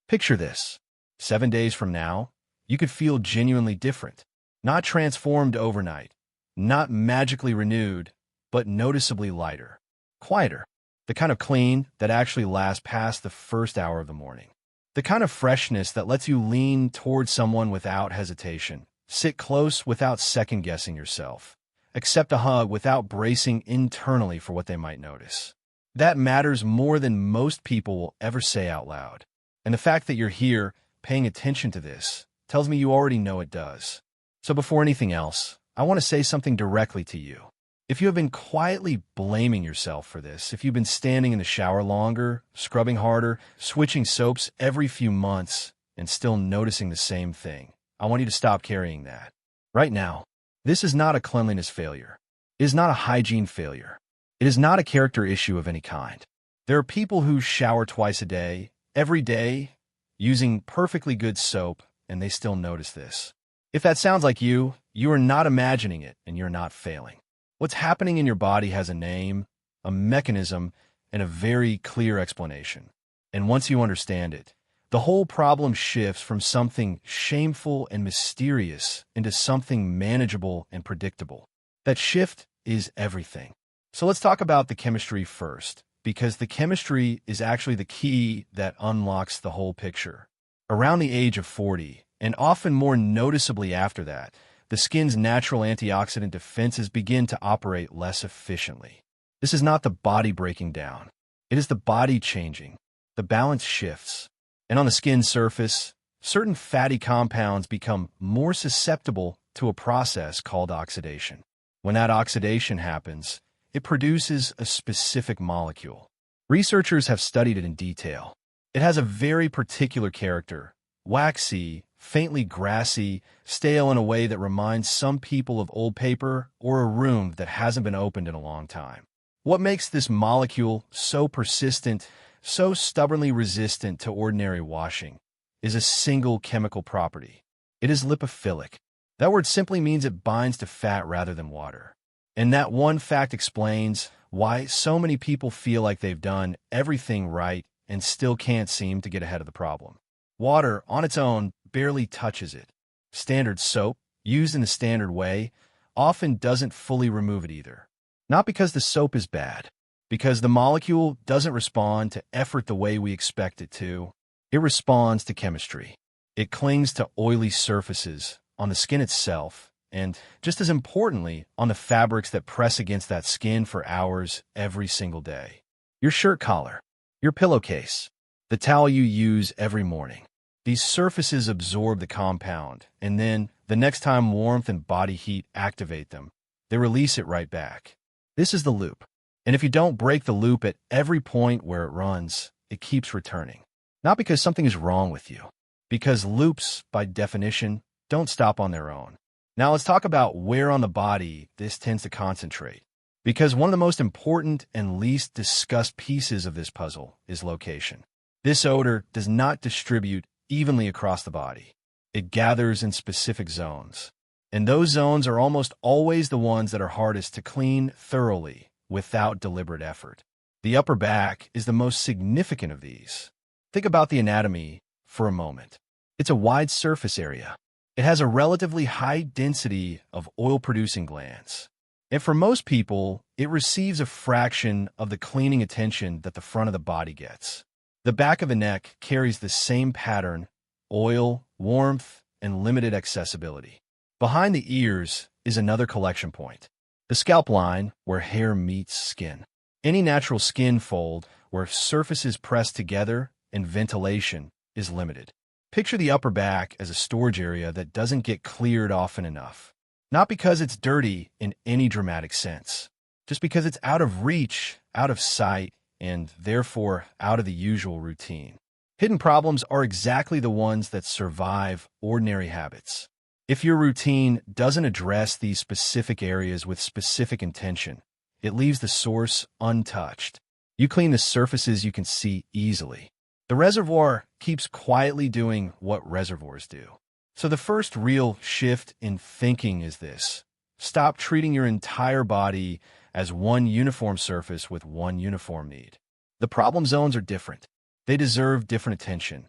Picture this. 7 days from now, you could feel genuinely different. Not transformed overnight, not magically renewed, but noticeably lighter, quieter. The kind of clean that actually lasts past the first hour of the morning. The kind of freshness that lets you lean towards someone without hesitation, sit close without second-guessing yourself, accept a hug without bracing internally for what they might notice. That matters more than most people will ever say out loud. And the fact that you're here, paying attention to this, tells me you already know it does. So before anything else, I want to say something directly to you. If you have been quietly blaming yourself for this, if you've been standing in the shower longer, scrubbing harder, switching soaps every few months, and still noticing the same thing, I want you to stop carrying that. Right now, this is not a cleanliness failure. It is not a hygiene failure. It is not a character issue of any kind. There are people who shower twice a day, every day, using perfectly good soap, and they still notice this. If that sounds like you are not imagining it, and you're not failing. What's happening in your body has a name, a mechanism, and a very clear explanation. And once you understand it, the whole problem shifts from something shameful and mysterious into something manageable and predictable. That shift is everything. So let's talk about the chemistry first, because the chemistry is actually the key that unlocks the whole picture. Around the age of 40, and often more noticeably after that, the skin's natural antioxidant defenses begin to operate less efficiently. This is not the body breaking down. It is the body changing. The balance shifts. And on the skin surface, certain fatty compounds become more susceptible to a process called oxidation. When that oxidation happens, it produces a specific molecule. Researchers have studied it in detail. It has a very particular character, waxy, faintly grassy, stale in a way that reminds some people of old paper or a room that hasn't been opened in a long time. What makes this molecule so persistent, so stubbornly resistant to ordinary washing, is a single chemical property. It is lipophilic. That word simply means it binds to fat rather than water. And that one fact explains why so many people feel like they've done everything right and still can't seem to get ahead of the problem. Water, on its own, barely touches it. Standard soap, used in the standard way, often doesn't fully remove it either. Not because the soap is bad, because the molecule doesn't respond to effort the way we expect it to. It responds to chemistry. It clings to oily surfaces, on the skin itself, and, just as importantly, on the fabrics that press against that skin for hours every single day. Your shirt collar, your pillowcase, the towel you use every morning. These surfaces absorb the compound, and then, the next time warmth and body heat activate them, they release it right back. This is the loop. And if you don't break the loop at every point where it runs, it keeps returning. Not because something is wrong with you, because loops, by definition, don't stop on their own. Now let's talk about where on the body this tends to concentrate. Because one of the most important and least discussed pieces of this puzzle is location. This odor does not distribute evenly across the body. It gathers in specific zones. And those zones are almost always the ones that are hardest to clean thoroughly without deliberate effort. The upper back is the most significant of these. Think about the anatomy for a moment. It's a wide surface area. It has a relatively high density of oil-producing glands. And for most people, it receives a fraction of the cleaning attention that the front of the body gets. The back of the neck carries the same pattern: oil, warmth, and limited accessibility. Behind the ears is another collection point. The scalp line, where hair meets skin. Any natural skin fold where surfaces press together and ventilation is limited. Picture the upper back as a storage area that doesn't get cleared often enough. Not because it's dirty in any dramatic sense, just because it's out of reach, out of sight, and therefore out of the usual routine. Hidden problems are exactly the ones that survive ordinary habits. If your routine doesn't address these specific areas with specific intention, it leaves the source untouched. You clean the surfaces you can see easily. The reservoir keeps quietly doing what reservoirs do. So the first real shift in thinking is this: stop treating your entire body as one uniform surface with one uniform need. The problem zones are different. They deserve different attention.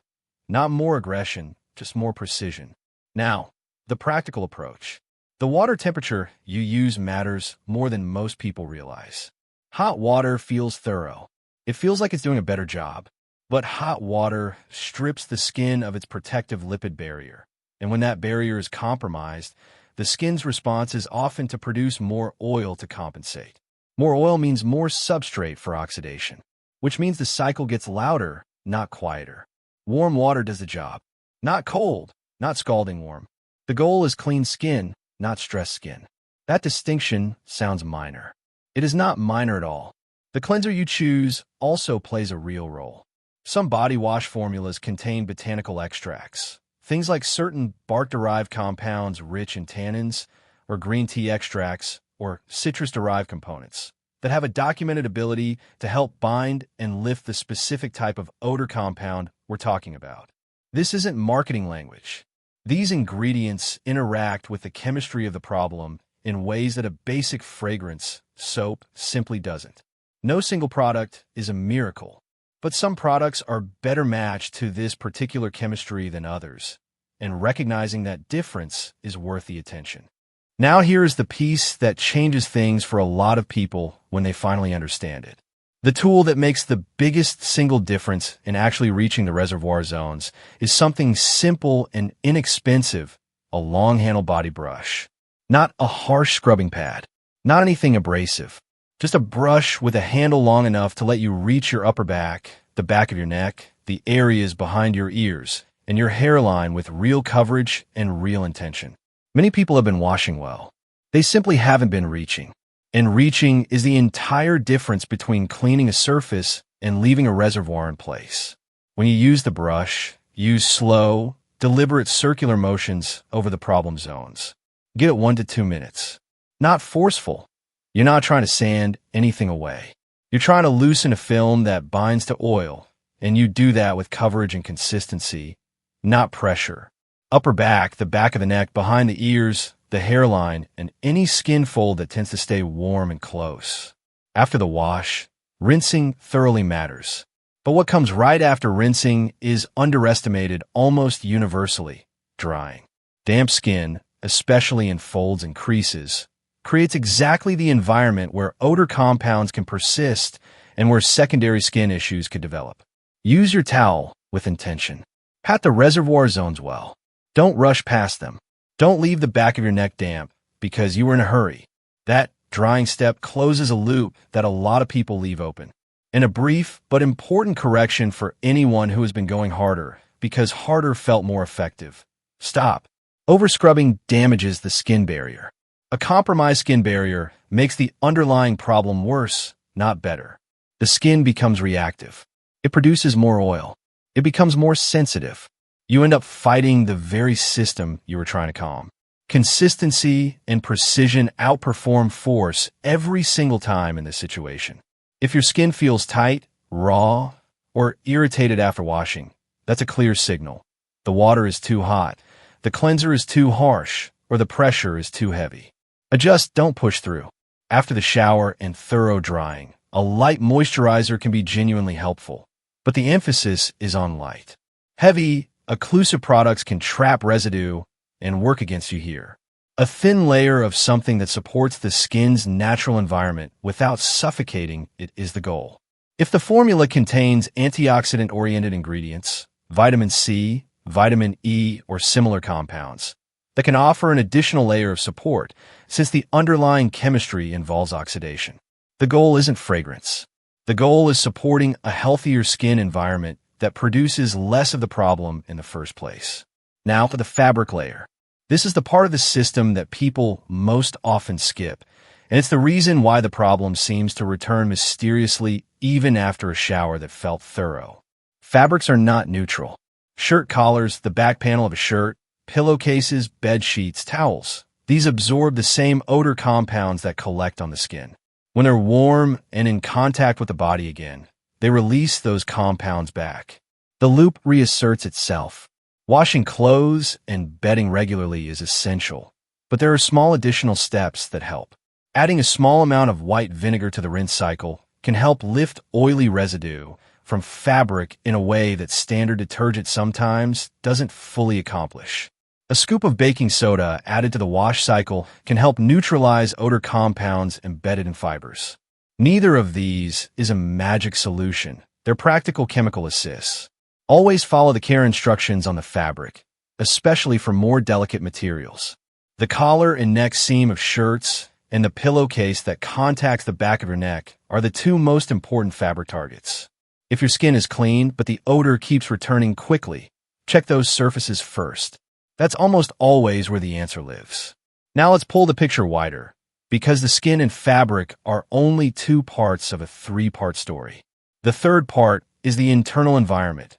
Not more aggression, just more precision. Now, the practical approach. The water temperature you use matters more than most people realize. Hot water feels thorough. It feels like it's doing a better job. But hot water strips the skin of its protective lipid barrier. And when that barrier is compromised, the skin's response is often to produce more oil to compensate. More oil means more substrate for oxidation, which means the cycle gets louder, not quieter. Warm water does the job. Not cold, not scalding warm. The goal is clean skin, not stressed skin. That distinction sounds minor. It is not minor at all. The cleanser you choose also plays a real role. Some body wash formulas contain botanical extracts, things like certain bark-derived compounds rich in tannins, or green tea extracts, or citrus-derived components that have a documented ability to help bind and lift the specific type of odor compound we're talking about. This isn't marketing language. These ingredients interact with the chemistry of the problem in ways that a basic fragrance, soap, simply doesn't. No single product is a miracle, but some products are better matched to this particular chemistry than others, and recognizing that difference is worth the attention. Now here is the piece that changes things for a lot of people when they finally understand it. The tool that makes the biggest single difference in actually reaching the reservoir zones is something simple and inexpensive, a long-handled body brush. Not a harsh scrubbing pad, not anything abrasive. Just a brush with a handle long enough to let you reach your upper back, the back of your neck, the areas behind your ears, and your hairline with real coverage and real intention. Many people have been washing well. They simply haven't been reaching. And reaching is the entire difference between cleaning a surface and leaving a reservoir in place. When you use the brush, use slow, deliberate circular motions over the problem zones. Give it 1 to 2 minutes. Not forceful. You're not trying to sand anything away. You're trying to loosen a film that binds to oil, and you do that with coverage and consistency, not pressure. Upper back, the back of the neck, behind the ears, the hairline, and any skin fold that tends to stay warm and close. After the wash, rinsing thoroughly matters. But what comes right after rinsing is underestimated almost universally: drying. Damp skin, especially in folds and creases, creates exactly the environment where odor compounds can persist and where secondary skin issues could develop. Use your towel with intention. Pat the reservoir zones well. Don't rush past them. Don't leave the back of your neck damp because you were in a hurry. That drying step closes a loop that a lot of people leave open. And a brief but important correction for anyone who has been going harder, because harder felt more effective. Stop. Overscrubbing damages the skin barrier. A compromised skin barrier makes the underlying problem worse, not better. The skin becomes reactive. It produces more oil. It becomes more sensitive. You end up fighting the very system you were trying to calm. Consistency and precision outperform force every single time in this situation. If your skin feels tight, raw, or irritated after washing, that's a clear signal. The water is too hot, the cleanser is too harsh, or the pressure is too heavy. Adjust, don't push through. After the shower and thorough drying, a light moisturizer can be genuinely helpful, but the emphasis is on light. Heavy, occlusive products can trap residue and work against you here. A thin layer of something that supports the skin's natural environment without suffocating it is the goal. If the formula contains antioxidant-oriented ingredients, vitamin C, vitamin E, or similar compounds, that can offer an additional layer of support since the underlying chemistry involves oxidation. The goal isn't fragrance. The goal is supporting a healthier skin environment that produces less of the problem in the first place. Now for the fabric layer. This is the part of the system that people most often skip, and it's the reason why the problem seems to return mysteriously even after a shower that felt thorough. Fabrics are not neutral. Shirt collars, the back panel of a shirt, pillowcases, bed sheets, towels. These absorb the same odor compounds that collect on the skin. When they're warm and in contact with the body again, they release those compounds back. The loop reasserts itself. Washing clothes and bedding regularly is essential, but there are small additional steps that help. Adding a small amount of white vinegar to the rinse cycle can help lift oily residue from fabric in a way that standard detergent sometimes doesn't fully accomplish. A scoop of baking soda added to the wash cycle can help neutralize odor compounds embedded in fibers. Neither of these is a magic solution. They're practical chemical assists. Always follow the care instructions on the fabric, especially for more delicate materials. The collar and neck seam of shirts and the pillowcase that contacts the back of your neck are the two most important fabric targets. If your skin is clean but the odor keeps returning quickly, check those surfaces first. That's almost always where the answer lives. Now let's pull the picture wider, because the skin and fabric are only two parts of a three-part story. The third part is the internal environment.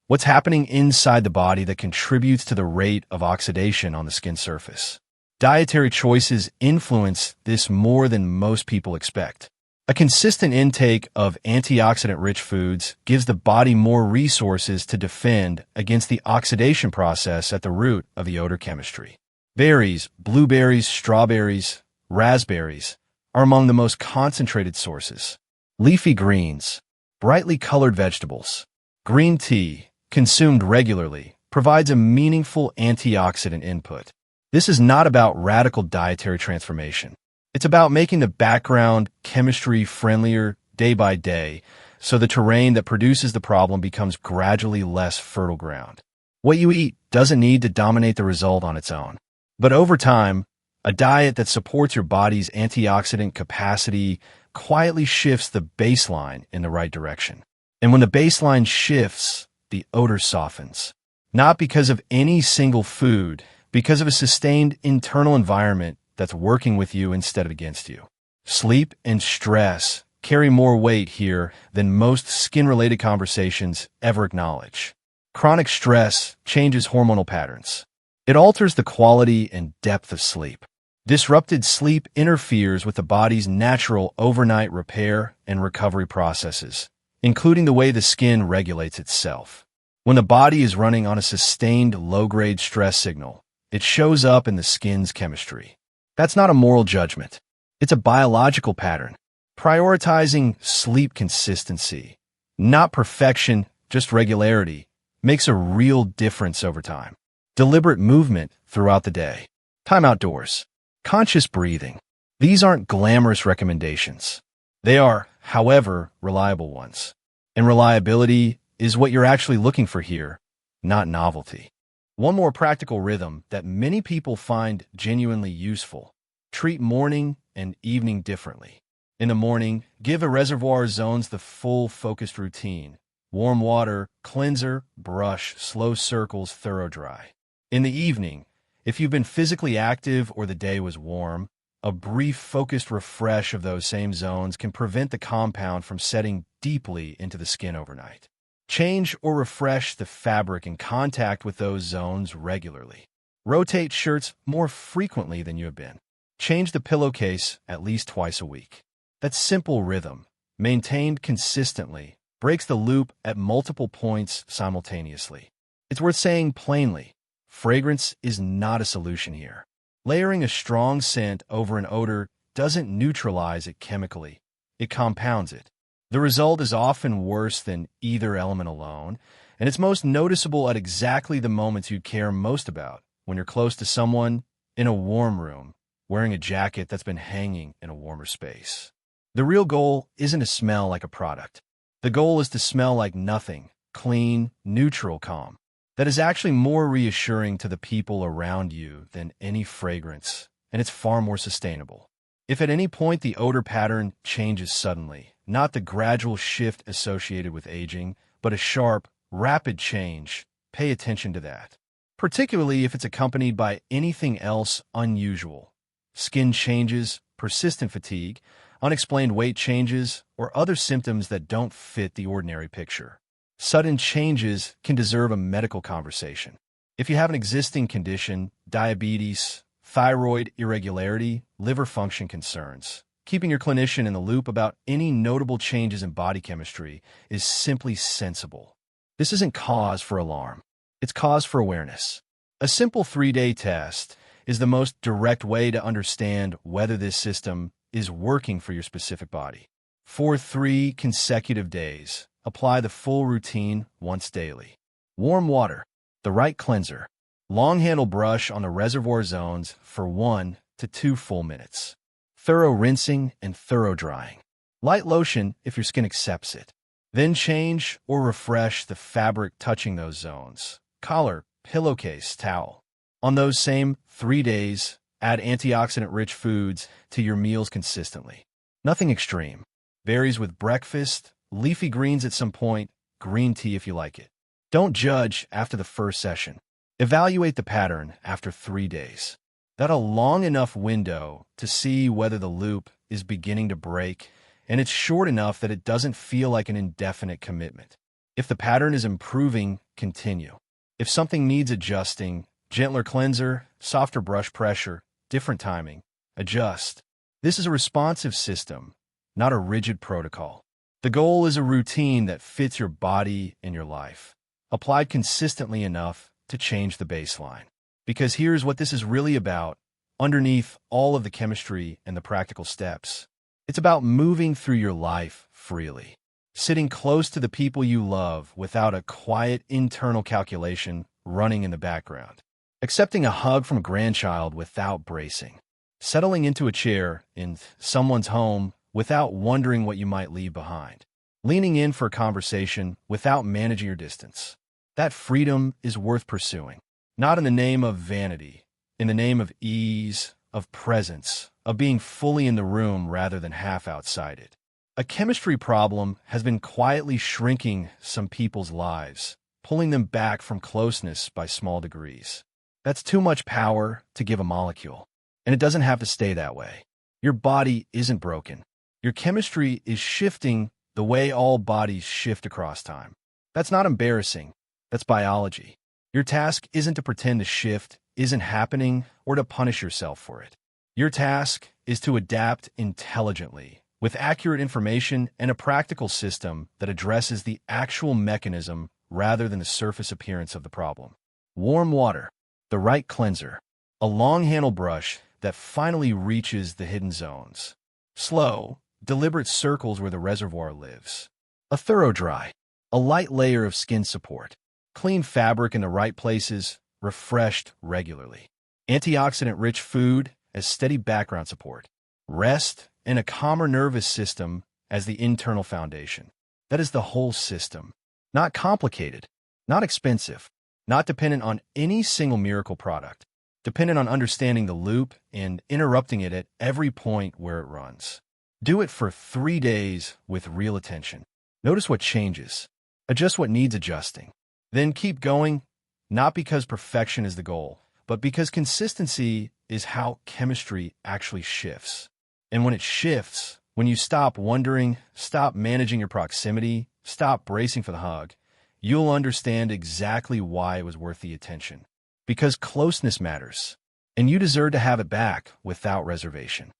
What's happening inside the body that contributes to the rate of oxidation on the skin surface. Dietary choices influence this more than most people expect. A consistent intake of antioxidant-rich foods gives the body more resources to defend against the oxidation process at the root of the odor chemistry. Berries, blueberries, strawberries, raspberries are among the most concentrated sources. Leafy greens, brightly colored vegetables, green tea, consumed regularly, provides a meaningful antioxidant input. This is not about radical dietary transformation. It's about making the background chemistry friendlier day by day, so the terrain that produces the problem becomes gradually less fertile ground. What you eat doesn't need to dominate the result on its own. But over time, a diet that supports your body's antioxidant capacity quietly shifts the baseline in the right direction. And when the baseline shifts, the odor softens. Not because of any single food, because of a sustained internal environment that's working with you instead of against you. Sleep and stress carry more weight here than most skin-related conversations ever acknowledge. Chronic stress changes hormonal patterns. It alters the quality and depth of sleep. Disrupted sleep interferes with the body's natural overnight repair and recovery processes, including the way the skin regulates itself. When the body is running on a sustained low-grade stress signal, it shows up in the skin's chemistry. That's not a moral judgment. It's a biological pattern. Prioritizing sleep consistency, not perfection, just regularity, makes a real difference over time. Deliberate movement throughout the day. Time outdoors. Conscious breathing. These aren't glamorous recommendations. They are, however, reliable ones. And reliability is what you're actually looking for here, not novelty. One more practical rhythm that many people find genuinely useful. Treat morning and evening differently. In the morning, give a reservoir zones the full focused routine. Warm water, cleanser, brush, slow circles, thorough dry. In the evening, if you've been physically active or the day was warm, a brief focused refresh of those same zones can prevent the compound from setting deeply into the skin overnight. Change or refresh the fabric in contact with those zones regularly. Rotate shirts more frequently than you have been. Change the pillowcase at least twice a week. That simple rhythm, maintained consistently, breaks the loop at multiple points simultaneously. It's worth saying plainly, fragrance is not a solution here. Layering a strong scent over an odor doesn't neutralize it chemically. It compounds it. The result is often worse than either element alone, and it's most noticeable at exactly the moments you care most about, when you're close to someone, in a warm room, wearing a jacket that's been hanging in a warmer space. The real goal isn't to smell like a product. The goal is to smell like nothing, clean, neutral, calm. That is actually more reassuring to the people around you than any fragrance, and it's far more sustainable. If at any point the odor pattern changes suddenly, not the gradual shift associated with aging, but a sharp, rapid change, pay attention to that. Particularly if it's accompanied by anything else unusual. Skin changes, persistent fatigue, unexplained weight changes, or other symptoms that don't fit the ordinary picture. Sudden changes can deserve a medical conversation. If you have an existing condition, diabetes, thyroid irregularity, liver function concerns, keeping your clinician in the loop about any notable changes in body chemistry is simply sensible. This isn't cause for alarm. It's cause for awareness. A simple 3-day test is the most direct way to understand whether this system is working for your specific body. For 3 consecutive days, apply the full routine once daily. Warm water, the right cleanser. Long handle brush on the reservoir zones for 1 to 2 full minutes. Thorough rinsing and thorough drying. Light lotion if your skin accepts it. Then change or refresh the fabric touching those zones. Collar, pillowcase, towel. On those same 3 days, add antioxidant-rich foods to your meals consistently. Nothing extreme. Varies with breakfast, leafy greens at some point, green tea if you like it. Don't judge after the first session. Evaluate the pattern after 3 days. That's a long enough window to see whether the loop is beginning to break, and it's short enough that it doesn't feel like an indefinite commitment. If the pattern is improving, continue. If something needs adjusting, gentler cleanser, softer brush pressure, different timing, adjust. This is a responsive system, not a rigid protocol. The goal is a routine that fits your body and your life, applied consistently enough to change the baseline. Because here's what this is really about, underneath all of the chemistry and the practical steps. It's about moving through your life freely, sitting close to the people you love without a quiet internal calculation running in the background, accepting a hug from a grandchild without bracing, settling into a chair in someone's home without wondering what you might leave behind, leaning in for a conversation without managing your distance. That freedom is worth pursuing, not in the name of vanity, in the name of ease, of presence, of being fully in the room rather than half outside it. A chemistry problem has been quietly shrinking some people's lives, pulling them back from closeness by small degrees. That's too much power to give a molecule, and it doesn't have to stay that way. Your body isn't broken. Your chemistry is shifting the way all bodies shift across time. That's not embarrassing. That's biology. Your task isn't to pretend the shift isn't happening or to punish yourself for it. Your task is to adapt intelligently, with accurate information and a practical system that addresses the actual mechanism rather than the surface appearance of the problem. Warm water, the right cleanser, a long handle brush that finally reaches the hidden zones. Slow, deliberate circles where the reservoir lives. A thorough dry, a light layer of skin support. Clean fabric in the right places, refreshed regularly. Antioxidant-rich food as steady background support. Rest and a calmer nervous system as the internal foundation. That is the whole system. Not complicated, not expensive, not dependent on any single miracle product. Dependent on understanding the loop and interrupting it at every point where it runs. Do it for 3 days with real attention. Notice what changes. Adjust what needs adjusting. Then keep going, not because perfection is the goal, but because consistency is how chemistry actually shifts. And when it shifts, when you stop wondering, stop managing your proximity, stop bracing for the hug, you'll understand exactly why it was worth the attention. Because closeness matters, and you deserve to have it back without reservation.